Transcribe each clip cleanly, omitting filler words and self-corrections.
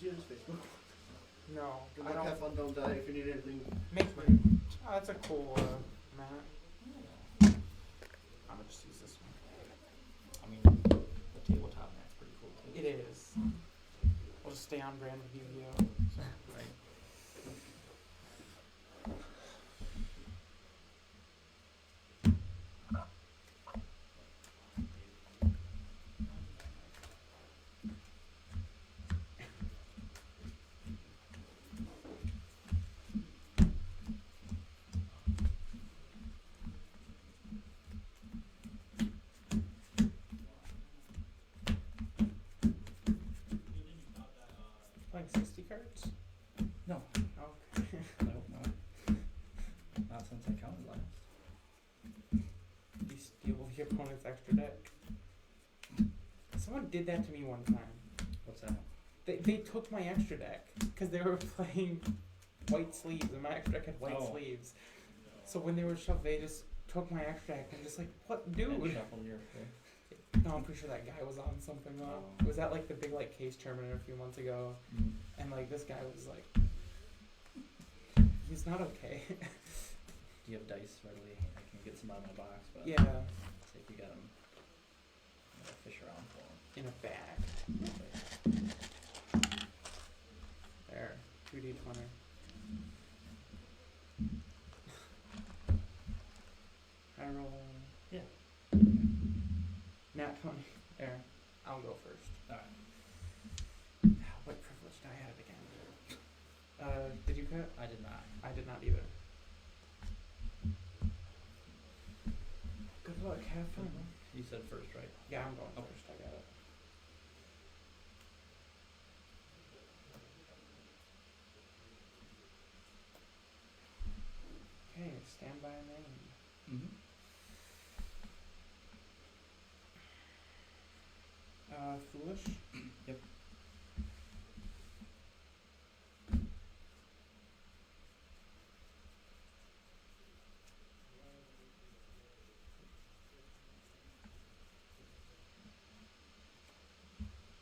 you see on his Facebook? No, Good I luck, have don't. fun, don't die. If you need anything, Make me. Oh, that's a cool mat. I'm gonna just use this one. I mean, the tabletop mat's pretty cool too. It is. We'll just stay on brand with Yu-Gi-Oh. So. Right. Like 60 cards? No, Okay. I hope not. Not since I counted last. You steal your opponent's extra deck. Someone did that to me one time. What's that? They took my extra deck because they were playing white sleeves and my extra deck had white Oh. sleeves. So when they were shoved, they just took my extra deck. I'm just like, what, And dude? shuffle your thing. No, I'm pretty sure that guy was on something though. Oh. It was at like the big like case tournament a few months ago, Mm. and like this guy was like, he's not okay. Do you have dice readily? I can get some out of my box, but Yeah, see if you got them. Fish around for in a bag. them. There, 2d20. I roll. Yeah. Nat 20. There, I'll go first. Alright. What privilege did I have again? Did you cut? I did not. I did not either. Good luck, have fun. You said first, right? Yeah, I'm going Okay. first. I got it. Okay, stand by name. Mm-hmm. Foolish. Yep.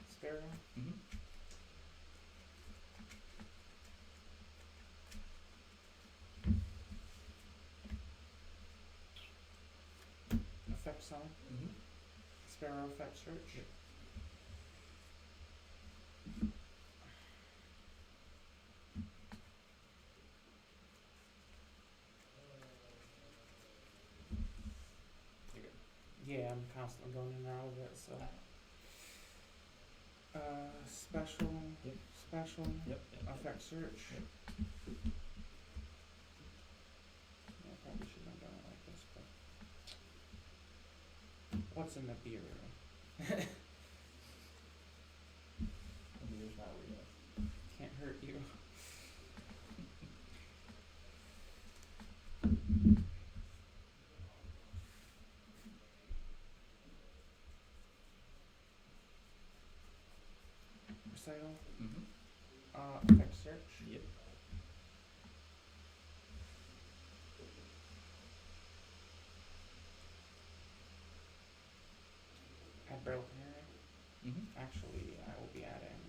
Sparrow. Mm-hmm. Effect Summon. Mm-hmm. Sparrow Effect Search. Yep. You're good. Yeah, I'm constantly going in and out of it, so. Special. Yep. Special. Yep. Effect Search. Yep. Yeah, I probably shouldn't have done it like this, but. What's in the beer? The beer's not real. Can't hurt you. Recital. Mm-hmm. Effect Search. Yep. Add Brittle Canary. Mm-hmm. Actually, I will be adding.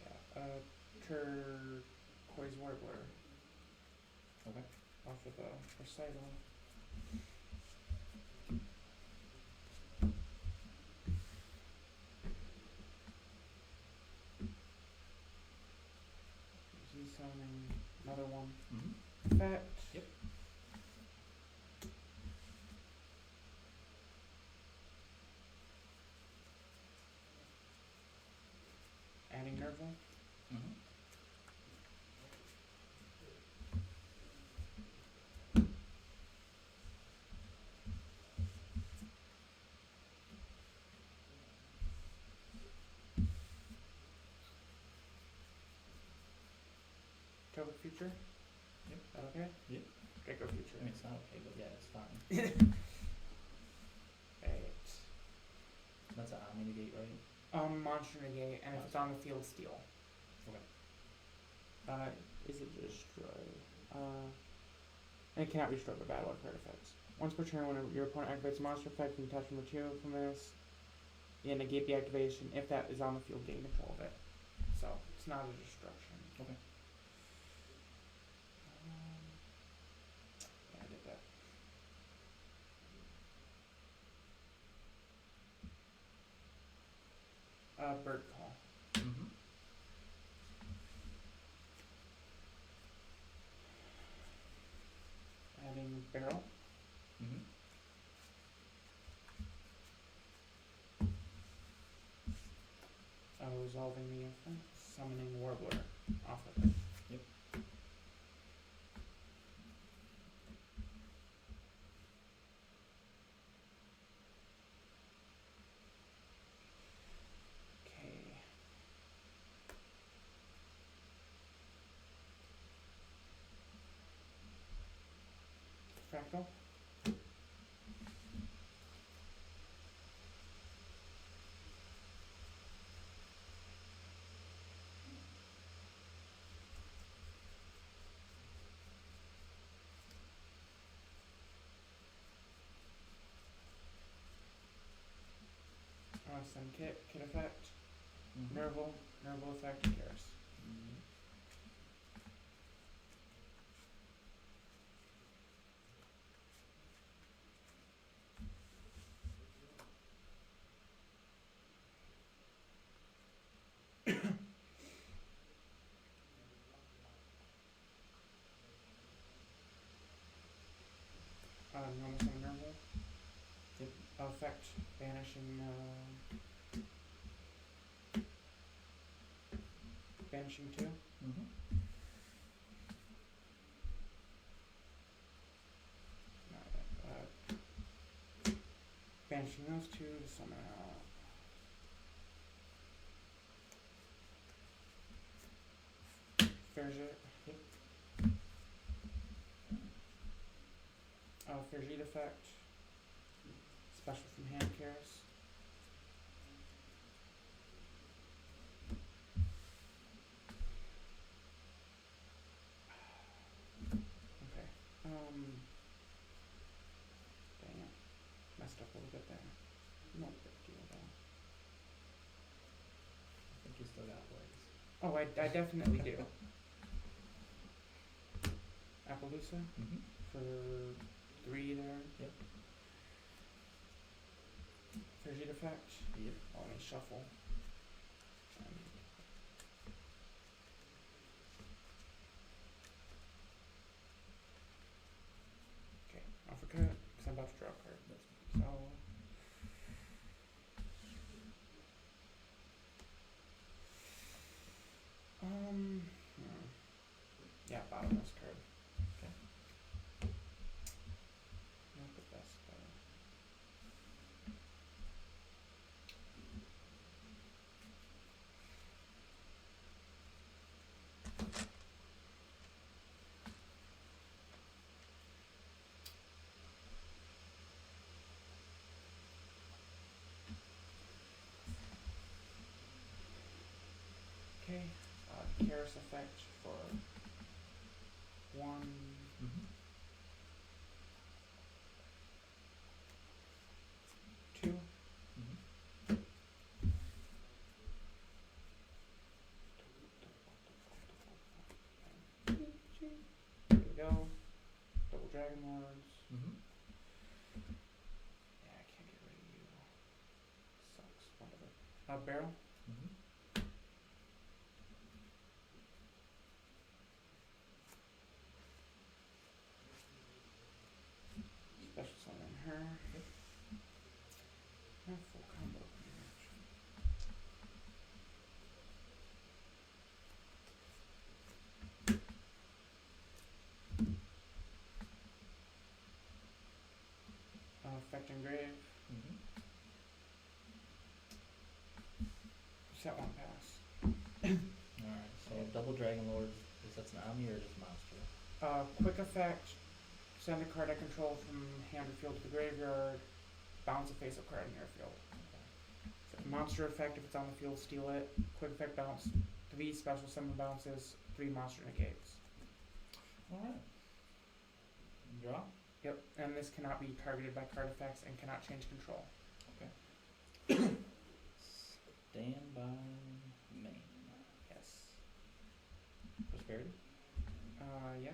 Yeah, Turquoise Warbler Okay. off of the recital. Z-summoning another one. Mm-hmm. Effect. Yep. Adding Nerval. Mm-hmm. Toga Future. Yep. Is that okay? Yep. Draco Future. I mean, it's not okay, but yeah, it's fine. Right. That's an Omni Negate, right? Monster Negate, and if it's on the field, steal. Okay. Is it destroy? And it cannot be destroyed by battle or card effects. Once per turn, when your opponent activates a monster effect, you can touch number 2 from this. Yeah, negate the activation if that is on the field, gain control of it. So it's not a destruction. Okay. Yeah, I did that. Bird call. Mm-hmm. Adding barrel. Mm-hmm. Resolving the effect. Summoning Warbler off of it. Yep. Okay. Fractal. Send kit effect. Mm-hmm. Nerval effect, Karis. Mm-hmm. Normal summon Nerval. Yep. Effect, banishing, banishing 2. Mm-hmm. Banishing those 2 to summon out. Fergit. Yep. Fergit effect. Special from hand, Karis. Okay. Dang it. Messed up a little bit there. No big deal though. I think you still got legs. Oh, I definitely do. Appaloosa Mm-hmm. for 3 there. Yep. Fergit effect. Yep. Oh, let me shuffle. Okay, uppercut, because I'm about to draw a card. That's So. Yeah, bottomless card. Okay. Not the best, but. Okay, Karis effect for 1, Mm-hmm. 2. Mm-hmm. There we go. Double Dragon Lords. Mm-hmm. Yeah, I can't get rid of you. Sucks. Whatever. Barrel. Mm-hmm. Special summon her. Yep. Not full combo. Effect Engrave. Mm-hmm. Set 1 pass. Alright, so double Dragon Lord, is that's an Omni or just monster? Quick effect. Send a card I control from hand or field to the graveyard. Bounce a face-up card in your field. So monster effect, if it's on the field, steal it. Quick effect bounce. 3 special summon bounces. 3 monster negates. Alright. Draw? Yep, and this cannot be targeted by card effects and cannot change control. Okay. Stand by main. Yes. Prosperity? Yeah.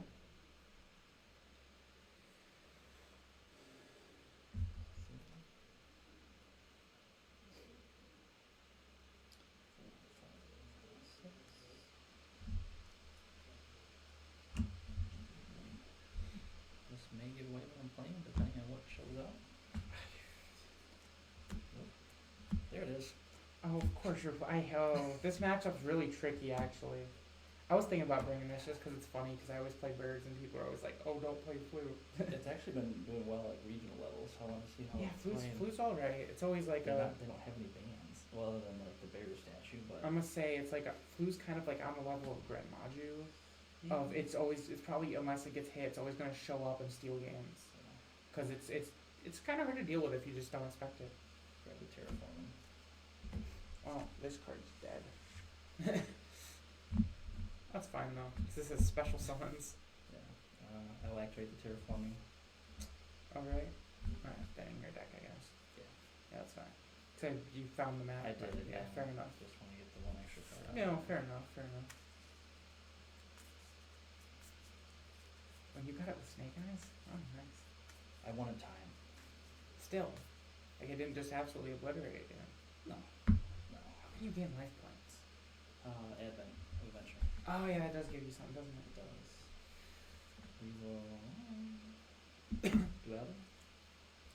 This may give away what I'm playing depending on what shows up. Nope. There it is. Oh, of course you're. This matchup's really tricky, actually. I was thinking about bringing this just because it's funny, because I always play birds and people are always like, oh, don't play flute. It's actually been doing well at regional levels. I want to see how Yeah, it's flute's, playing. flute's alright. It's always like they don't have any bands. Well, other than like the bear statue, but I'm gonna say it's like flute's kind of like on the level of Gren Maju. It's probably, unless it gets hit, it's always gonna show up and steal games. Because it's kind of hard to deal with if you just don't expect it. Grab the terraforming. Oh, this card's dead. That's fine though, 'cause this is special summons. Yeah. I'll activate the terraforming. Alright. Alright, then in your deck, I guess. Yeah. Yeah, that's fine. So you found the map. I did but it. Yeah, fair enough. Just want to get the one extra card out. No, fair enough, fair enough. When you got it with Snake Eyes? Oh, nice. I wanted time. Still, like it didn't just absolutely obliterate you. No. How can you gain life points? Advent of Adventure. Oh yeah, that does give you something, doesn't It it? does. We will do Advent?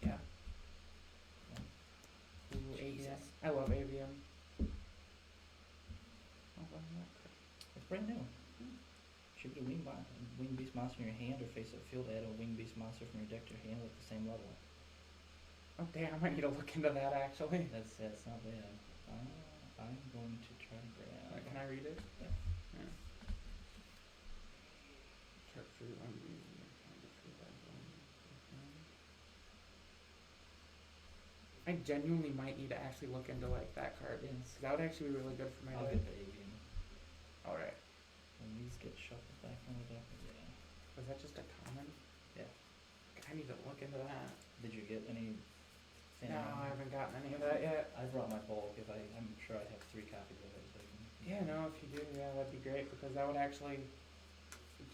Yeah. No. Ooh, AVM. Jesus. I love AVM. Oh, well, not crazy. It's brand new. Shoot a winged beast monster in your hand or face up field, add a winged beast monster from your deck to your hand at the same level. Oh damn, I need to look into that actually. That's not bad. I'm going to try to grab. Can I read it? Yeah. Yeah. Check for one reason. I genuinely might need to actually look into like that card. Yes. 'Cause that would actually be really good for my I'll deck. get the avian. Alright. When these get shuffled back on the deck, yeah. Was that just a common? Yeah. I need to look into that. Did you get any? No, I haven't gotten any of that yet. I brought my bulk. I'm sure I have 3 copies of it. So I can. Yeah, no, if you do, yeah, that'd be great because that would actually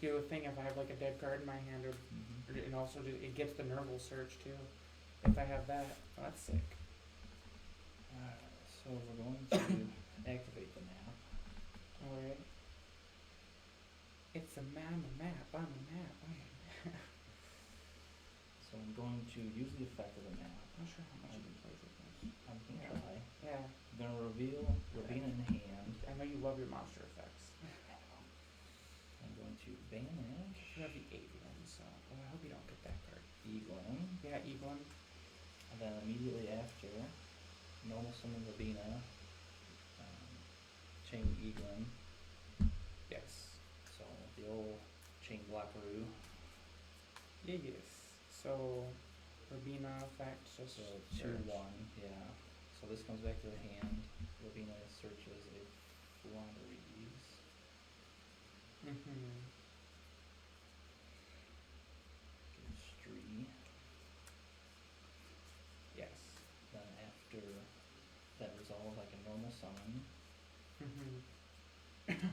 do a thing if I have like a dead card in my hand, or Mm-hmm. and also it gets the Nerval search too. If I have that, oh, that's sick. Alright, so we're going to activate the map. Alright. It's a map, I'm a map, I'm a map. So I'm going to use the effect of the map. I'm not sure how much you can play with this. I'm going to Yeah. try. Yeah, I'm going to reveal Rabina in hand. I know you love your monster effects. I'm going to banish You have the avian, so I hope you don't get that card. Eaglin. Yeah, Eaglin. And then immediately after, normal summon Rabina, chain Eaglin. Yes. So the old chain blockaroo. Yes. So, Rabina effect, just So search. 2-1, yeah. So this comes back to the hand. Rabina searches a Flandres. Mm-hmm. Gives Stree. Yes. Then after that resolves like a normal summon. Mm-hmm.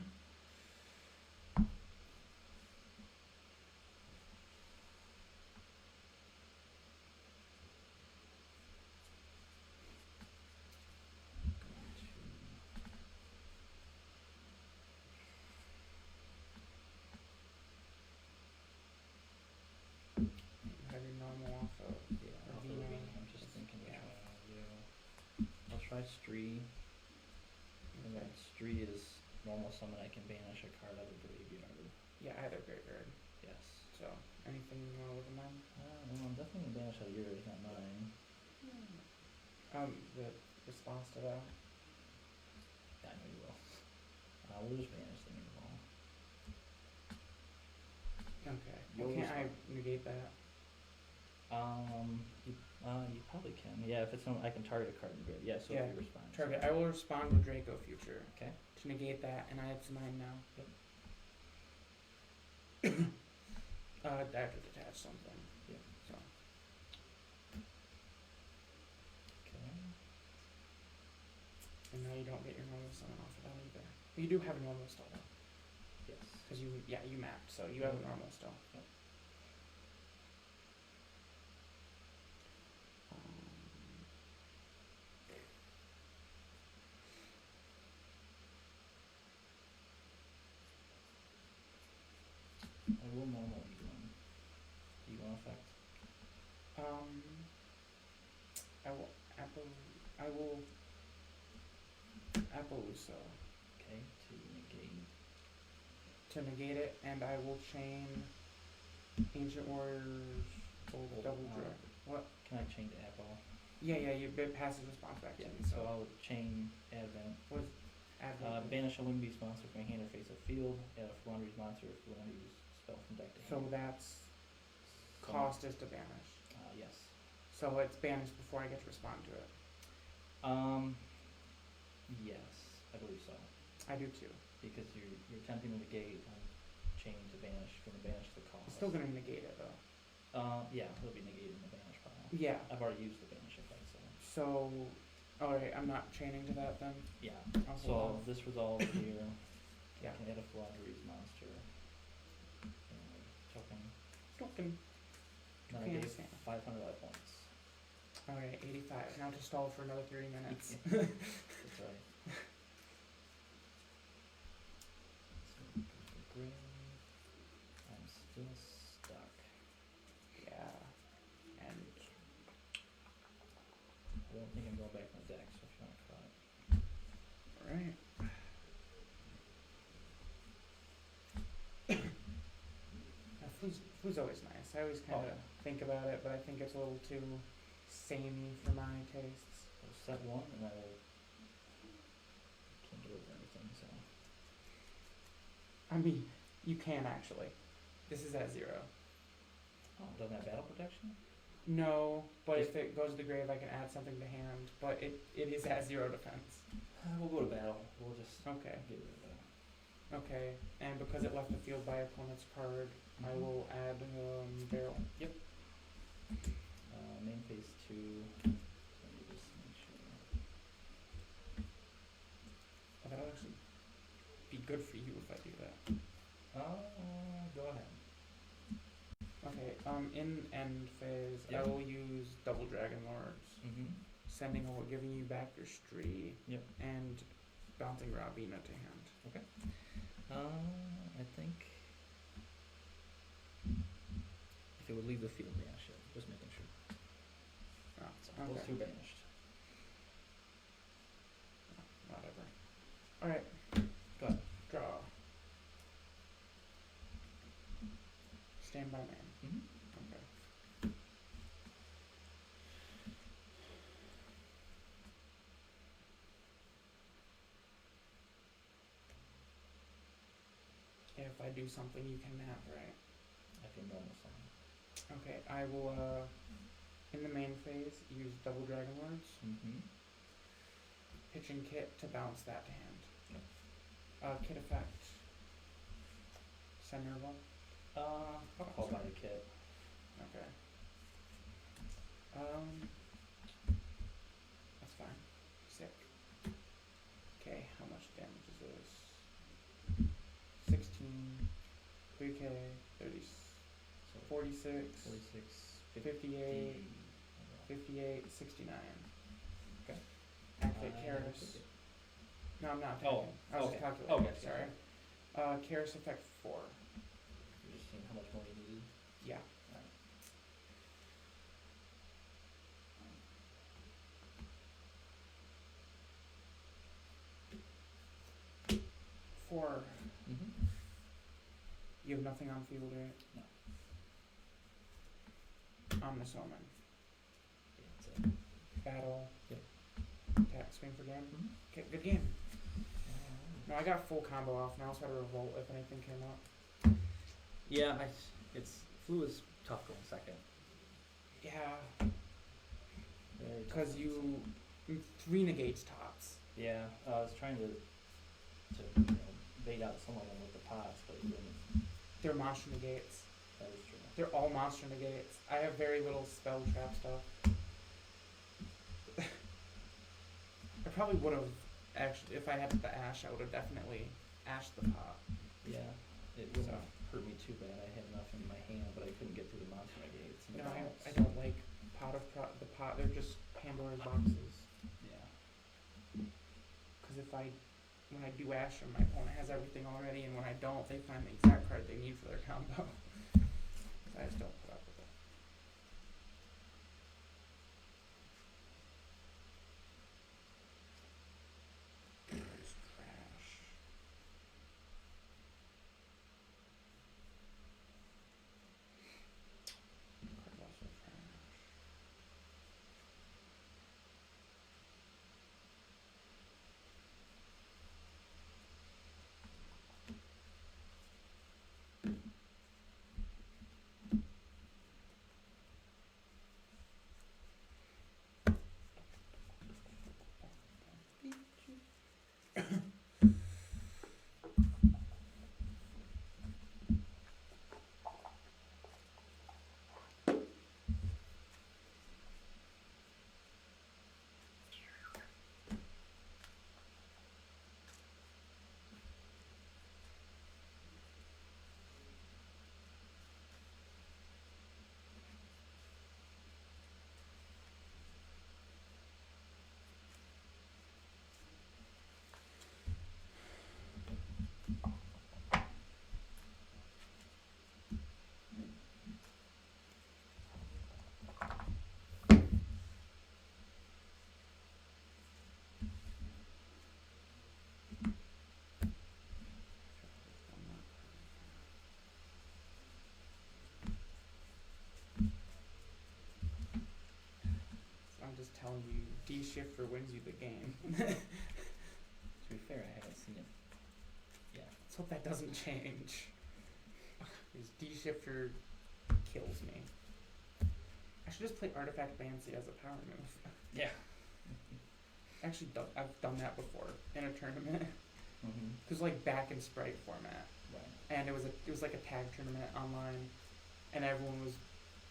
Have your normal off of Yeah, off Rabina. of Rabina. I'm just thinking which Yeah. one I'll do. I'll try Stree. And then Stree is normal summon. I can banish a card out of the graveyard. Yeah, either graveyard. Yes. So, anything you want to recommend? Well, I'm definitely gonna banish out of yours, not mine. The response to that. Yeah, I know you will. We'll just banish the Nerval. Okay. You'll Well, can't I respond. negate that? You probably can. Yeah, if it's on, I can target a card in grid. Yeah, so Yeah, if you respond. Target. I will respond with Draco Future Okay. to negate that, and I have to mine now. Yep. I have to detach something. Yep. So, Okay. and now you don't get your normal summon off of that either. But you do have a normal still though, Yes. because you mapped, so you have a normal still. Yep. I will normal E1. E1 effect. I will Appaloosa Okay, to negate. to negate it, and I will chain Ancient Warriors Old Well, Double Drag. What? Can I chain to Apple? Yeah, it passes response back to Yeah, me. so I'll chain Advent. What is Advent? Banish a Wing Beast monster from your hand or face of field. Add a Flandre's monster if Flandre's spell from deck to So hand. that's So, cost is to banish. Yes. So it's banished before I get to respond to it. Yes, I believe so. I do too. Because you're attempting to negate on chain to banish, gonna banish the cost. It's still gonna negate it though. Yeah, it'll be negated in the banish pile. Yeah. I've already used the banish effect, so. So, alright, I'm not chaining to that then. Yeah, I'll so hold off. this resolve here, Yeah. I can add a Flandre's monster. Token. Token. Then I Okay, gave understand. 500 life points. Alright, 85. Now to stall for another 30 minutes. That's right. So, go for green. I'm still stuck. Yeah. And I don't think I'm going back to my deck, so if you want to cut. alright. Flu's always nice. I always kind of think about it, but I think it's a little too samey for my tastes. I'll set one and I will. Can't get over anything, so. I mean, you can actually. This is at 0. Oh, doesn't have battle protection? No, but if it goes to the grave, I can add something to hand. But it is at 0 defense. We'll go to battle. We'll just Okay. get rid of that. Okay. And because it left the field by opponent's card, I will add barrel. Main phase 2. Let me just make sure. Oh, that'll actually be good for you if I do that. Go ahead. Okay. In end phase, I Yep. will use double Dragon Lords, Mm-hmm. sending over, giving you back your Stree, Yep. and bouncing Ravina to hand. I think if it would leave the field, banish it. Just making sure. Oh, So those okay. two banished. Whatever. Alright. Go ahead. Draw. Stand by man. Mm-hmm. Okay. If I do something, you can nap, right? I can normal summon. Okay, I will, in the main phase, use double Dragon Lords, Mm-hmm. pitching Kit to bounce that to hand. Yep. Kit effect. Send Nerval. I'll call by the kit. Okay. That's fine. Sick. Okay, how much damage is this? 16, 3k, 30, So 46, 46, 58, 58, 69. Okay. Activate Karis. No, I'm not Oh, attacking. I was okay. just calculating. Okay, Sorry. Karis effect 4. You're just seeing how much more you needed. Yeah. Alright. 4. Mm-hmm. You have nothing on field, right? No. Omnis Omen. Yeah, that's it. Battle. Yep. Attack, swing for game. Mm-hmm. Okay, good game. No, I got full combo off now, so I had to revolt if anything came up. Yeah, Flu is tough going second. Yeah, Very tough because going you 3 negates tops. second. Yeah, I was trying to bait out some of them with the pots, but it didn't. They're monster negates. That is true. They're all monster negates. I have very little spell trap stuff. I probably would have actually, if I had the ash, I would have definitely ashed the pot. Yeah, it wouldn't So- hurt me too bad. I had enough in my hand, but I couldn't get through the monster gates and the No, balls. I don't like the pot, they're just Pandora's boxes. Yeah. Cause when I do ash them, my opponent has everything already, and when I don't, they find the exact card they need for their combo. So I just don't put up with it. There's trash. Card lots of trash. So I'm just telling you, D shifter wins you the game. To be fair, I haven't seen it. Yeah. Let's hope that doesn't change. Because D shifter kills me. I should just play Artifact Fancy as a power move. Yeah. Actually, I've done that before in a tournament. Mm-hmm. It was like back in Sprite format, Right. and it was like a tag tournament online, and everyone was,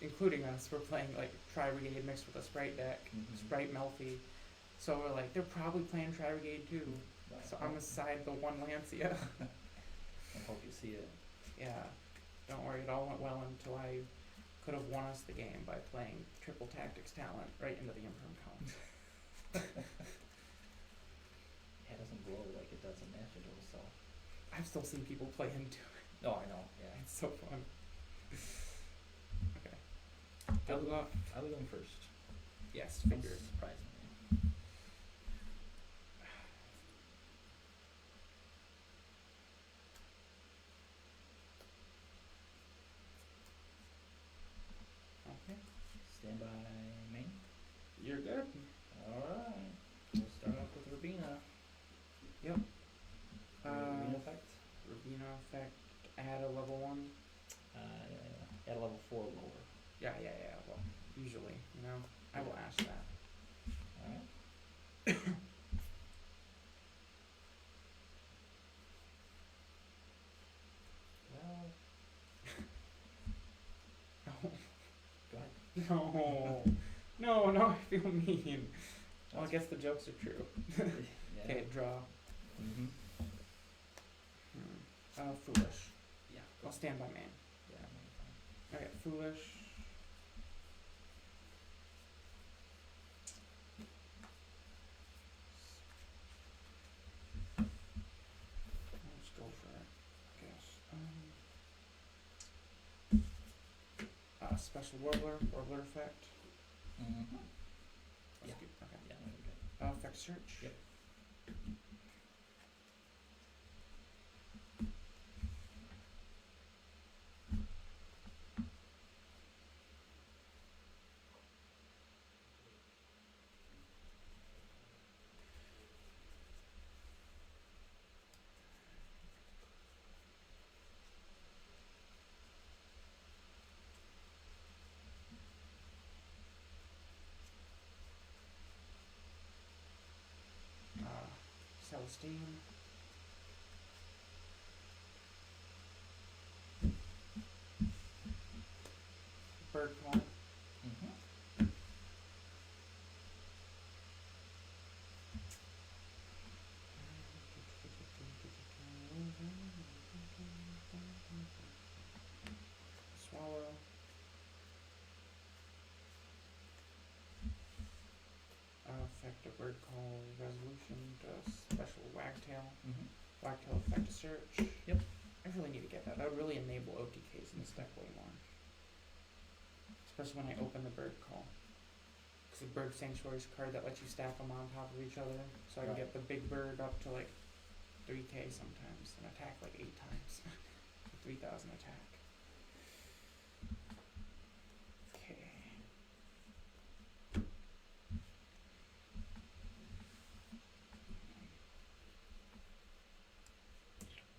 including us, were playing like Tri-Brigade mixed with a Sprite deck, Mhm. Sprite Melfi. So we're like, they're probably playing Tri-Brigade too. Right. So I'm aside the one Lancia. I hope you see it. Yeah, don't worry, it all went well until I could have won us the game by playing triple tactics talent right into the Imperm count. Yeah, it doesn't glow like it does in Master Duel, so. I've still seen people play into it. Oh, I know, yeah. It's so fun. Okay. I'll Good go, luck. I'll be going first. Yes, figured. Surprisingly. Okay. Stand by main. You're good. Alright. We'll start off with Rabina. Yep. Rabina effect. Rubino effect. Add a level 1. At level 4 lower. Yeah. Well, usually, I will ask that. Alright. Well, No. go ahead. No, I feel mean. Well, I guess the jokes are true. Yeah. Okay, draw. Mm-hmm. Foolish. Yeah. I'll stand by main. Yeah. Okay, foolish. Let's go for it, I guess. Special Warbler effect. Mm-hmm. That's Yeah. good, okay. Yeah, no, you're good. Effect search. Yep. Celestine. Bird Paw. Mm-hmm. the bird call resolution to special wagtail. Mm-hmm. Wagtail effect to search. Yep. I really need to get that. That would really enable OTKs in this deck way more. Especially when I open the bird call. Because the bird sanctuary is a card that lets you stack them on top of each other. So I can Right. get the big bird up to like 3k sometimes and attack like 8 times. 3000 attack. Okay.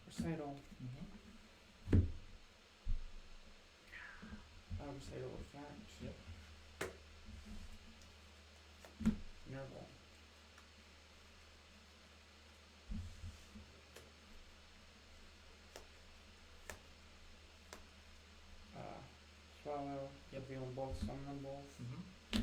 Recital. Mm-hmm. Recital effect. Yep. Nerval. Swallow. Yep. Reveal them both, summon them both. Mm-hmm.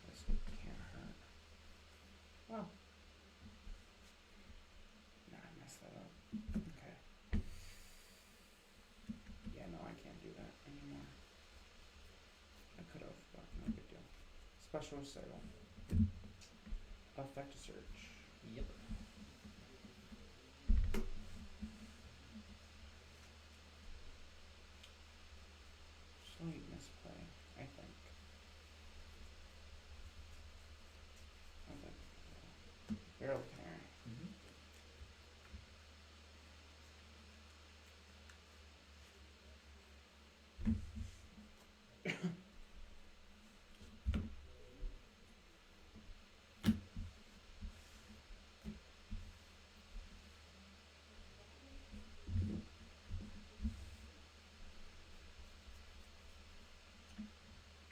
This can't hurt. Wow. Nah, I messed that up. Okay. Yeah, no, I can't do that anymore. I could have, but no big deal. Special recital. Effect to search. Yep. Slight misplay, I think. Okay. Barrel canary. Mm-hmm.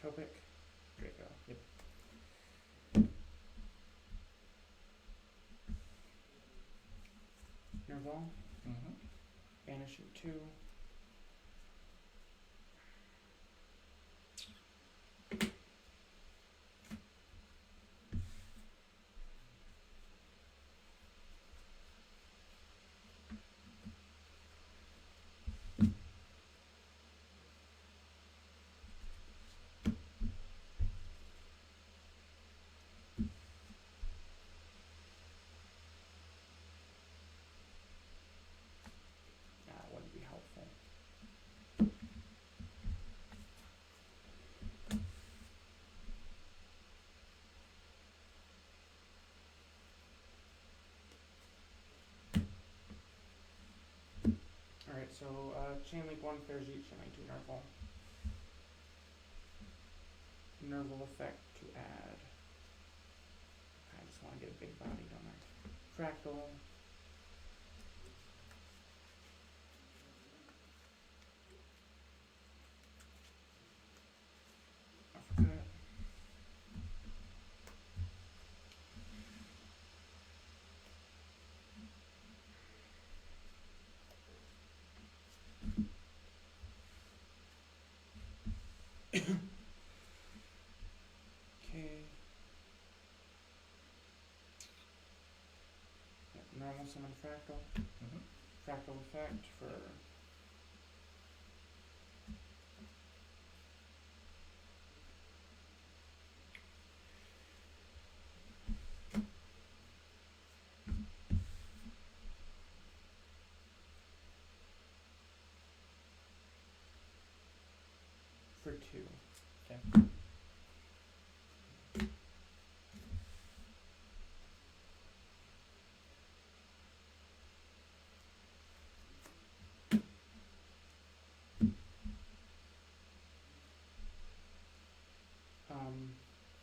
Topic. Draco. Yep. Nerval. Mm-hmm. Banish it 2. That wouldn't be helpful. Alright, so Chain Link 1, Fairjeet, Chain Link 2, Nerval. Nerval effect to add. I just want to get a big body, don't I? Fractal. Uppercut. Okay. Yep, normal summon fractal. Mm-hmm. Fractal effect for for 2. Okay.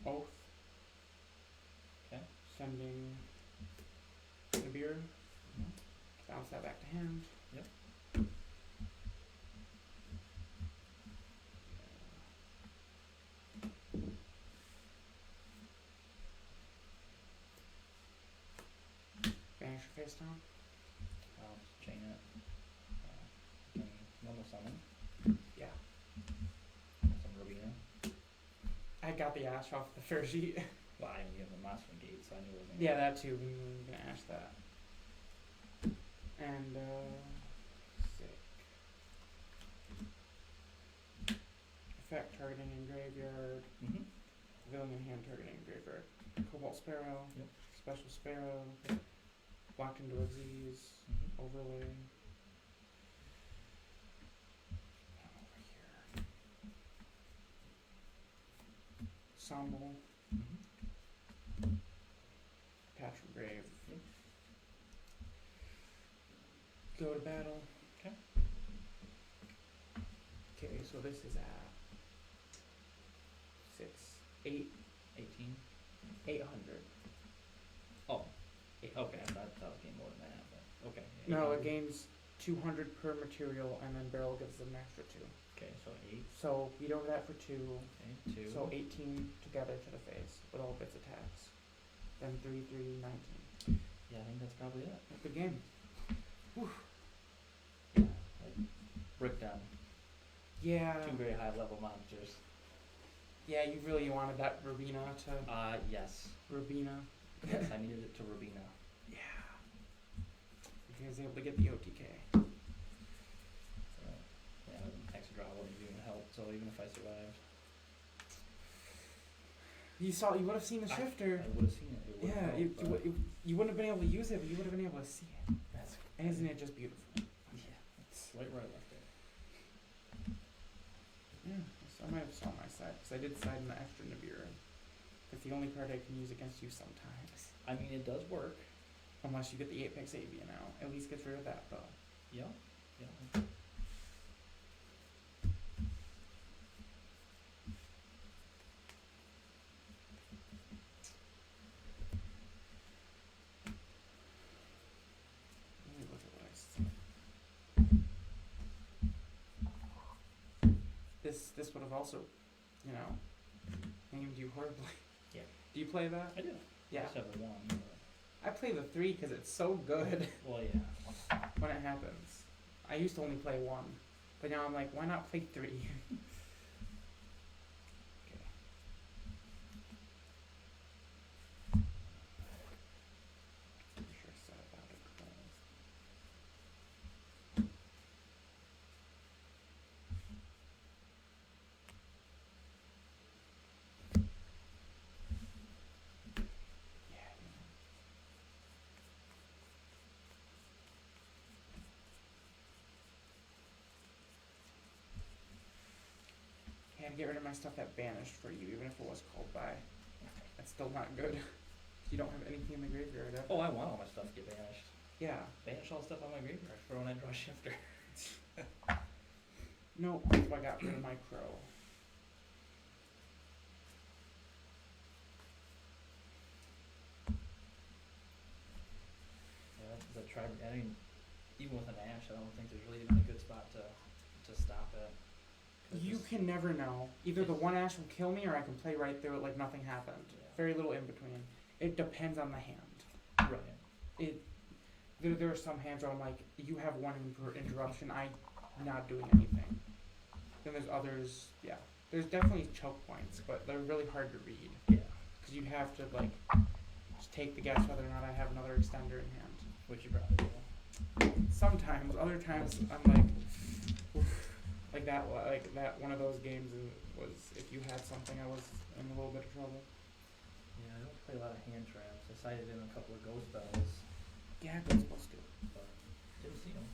Oath. Okay. Sending Nibiru. Mm-hmm. Bounce that back to hand. Yep. Banish your face down. I'll chain it. Can normal summon. Yeah. Some Robina. I got the ash off the fair sheet. Well, I didn't give him a Master Gate, so I knew it was gonna Yeah, that too. We can ash that. And And, sick. Effect targeting in graveyard. Mm-hmm. Villain in hand targeting in graveyard. Cobalt Sparrow. Yep. Special Sparrow. Blocked into Xyz. Mm-hmm. Overlay. Over here. Ensemble. Mm-hmm. Patch from grave. Yep. Go to battle. Okay. Okay, so this is at 800. 18. Oh. Okay, I thought that was getting more than that, but okay. yeah, No, it 800. gains 200 per material, and then barrel gives them an extra 2. Okay, so 8. So beat over that for 2. Okay, 2. So 18 together to the face with all of its attacks. Then 3, 3, 19. Yeah, I think that's probably it. Good game. Yeah, like bricked on Yeah. 2 very high level monsters. Yeah, you really wanted that Rubina to Yes. Rubina. Yes, I needed it to Rubina. Yeah. Because he was able to get the OTK. So, yeah, an extra draw wouldn't even help, so even if I survived. You would have seen the shifter. I would have seen it. It would've Yeah, helped, but you wouldn't have been able to use it, but you would have been able to see it. that's And isn't it just beautiful? Yeah, it's right where I left it. Yeah, so I might have saw my side, because I did side in the extra Nibiru. It's the only card I can use against you sometimes. I mean, it does work. Unless you get the Apex Avian out. At least gets rid of that, though. Yeah. Yeah. Let me look at what I said. This would have also, aimed you horribly. Yeah. Do you play that? I do. Yeah. I just have the 1. But, I play the 3 because it's so good well, yeah. when it happens. I used to only play 1, but now I'm like, why not play 3? Okay. Pretty sure I said about it closed. Yeah, Can't get rid of my stuff that banished for you, even if it was called by. That's still not good. You don't have anything in the graveyard. Oh, I want all my stuff to get banished. Yeah. Banish all the stuff on my graveyard for when I draw a shifter. No, that's why I got rid of my crow. Yeah, because I tried. I mean, even with an Ash, I don't think there's really even a good spot to stop it. 'Cause You it's- can never know. Either the one ash will kill me, or I can play right through it like nothing happened. Yeah. Very little in between. It depends on the hand. Right. There are some hands where I'm like, you have one interruption, I'm not doing anything. Then there's others, yeah. There's definitely choke points, but they're really hard to read. Yeah. Because you have to, like, just take the guess whether or not I have another extender in hand. Which you probably do. Sometimes, other times, I'm like, oof. Like that one of those games was, if you had something, I was in a little bit of trouble. Yeah, I don't play a lot of hand traps. I sighted in a couple of ghost bells, Yeah, that's supposed to. but didn't see them.